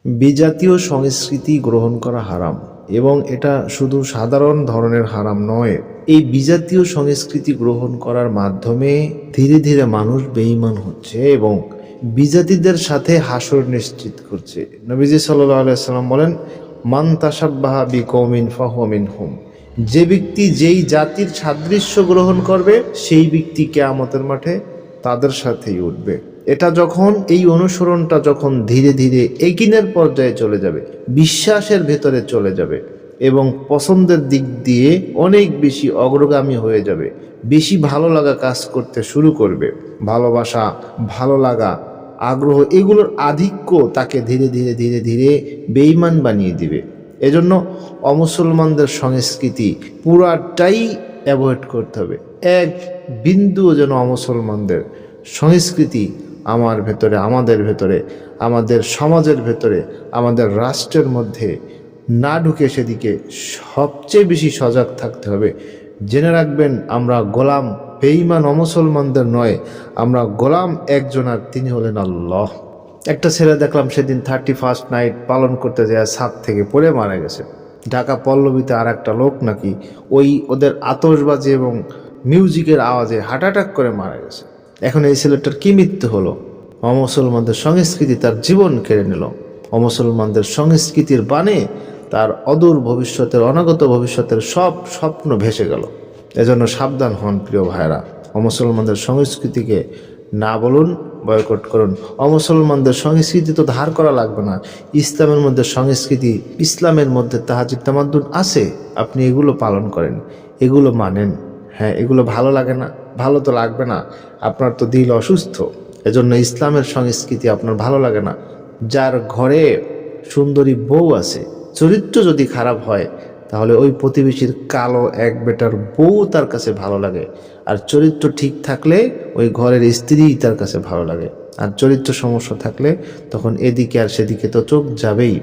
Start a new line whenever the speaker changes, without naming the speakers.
বিজাতীয় সংস্কৃতি গ্রহণ করা হারাম, এবং এটা শুধু সাধারণ ধরনের হারাম নয়। এই বিজাতীয় সংস্কৃতি গ্রহণ করার মাধ্যমে ধীরে ধীরে মানুষ বেঈমান হচ্ছে এবং বিজাতিদের সাথে হাসর নিশ্চিত করছে। নবীজি সাল্লাল্লাহু আলাইহি সাল্লাম বলেন, মান তাশাব্বাহা বিকওমিন ফাহুয়া মিনহুম। যে ব্যক্তি যেই জাতির সাদৃশ্য গ্রহণ করবে সেই ব্যক্তি কিয়ামতের মাঠে তাদের সাথেই উঠবে। এটা যখন এই অনুসরণটা যখন ধীরে ধীরে একিনের পর্যায়ে চলে যাবে, বিশ্বাসের ভেতরে চলে যাবে এবং পছন্দের দিক দিয়ে অনেক বেশি অগ্রগামী হয়ে যাবে, বেশি ভালো লাগা কাজ করতে শুরু করবে, ভালোবাসা, ভালো লাগা, আগ্রহ, এগুলোর আধিক্য তাকে ধীরে ধীরে ধীরে ধীরে বেঈমান বানিয়ে দিবে। এজন্য অমুসলমানদের সংস্কৃতি পুরাটাই অ্যাভয়েড করতে হবে। এক বিন্দুও যেন অমুসলমানদের সংস্কৃতি আমার ভেতরে, আমাদের ভেতরে, আমাদের সমাজের ভেতরে, আমাদের রাষ্ট্রের মধ্যে না ঢুকে সেদিকে সবচেয়ে বেশি সজাগ থাকতে হবে। জেনে রাখবেন, আমরা গোলাম বেঈমান অমুসলমানদের নয়, আমরা গোলাম একজন, আর তিনি হলেন আল্লাহ। একটা ছেলে দেখলাম সেদিন 31st নাইট পালন করতে যায় ছাদ থেকে পড়ে মারা গেছে। ঢাকা পল্লবীতে আর একটা লোক নাকি ওদের আতশবাজি এবং মিউজিকের আওয়াজে হার্ট অ্যাটাক করে মারা গেছে। এখন এই ছেলেটার কি মৃত্যু হলো? অমুসলমানদের সংস্কৃতি তার জীবন কেড়ে নিল, অমুসলমানদের সংস্কৃতির বানে তার অদূর ভবিষ্যতের, অনাগত ভবিষ্যতের সব স্বপ্ন ভেসে গেল। এজন্য সাবধান হন প্রিয় ভাইরা, অমুসলমানদের সংস্কৃতিকে না বলুন, বয়কট করুন। অমুসলমানদের সংস্কৃতি তো ধার করা লাগবে না। ইসলামের মধ্যে সংস্কৃতি, ইসলামের মধ্যে তাহাজ্জুদ তামাদ্দুন আছে, আপনি এগুলো পালন করেন, এগুলো মানেন। হ্যাঁ, এগুলো ভালো লাগে না, ভালো তো লাগবে না, আপনার তো দিল অসুস্থ। এজন্য ইসলামের সংস্কৃতি আপনার ভালো লাগে না। যার ঘরে সুন্দরী বউ আছে, চরিত্র যদি খারাপ হয় তাহলে ওই প্রতিবেশীর কালো এক বেটার বউ তার কাছে ভালো লাগে, আর চরিত্র ঠিক থাকলে ওই ঘরের স্ত্রীই তার কাছে ভালো লাগে। আর চরিত্র সমস্যা থাকলে তখন এদিকে আর সেদিকে তো চোখ যাবেই।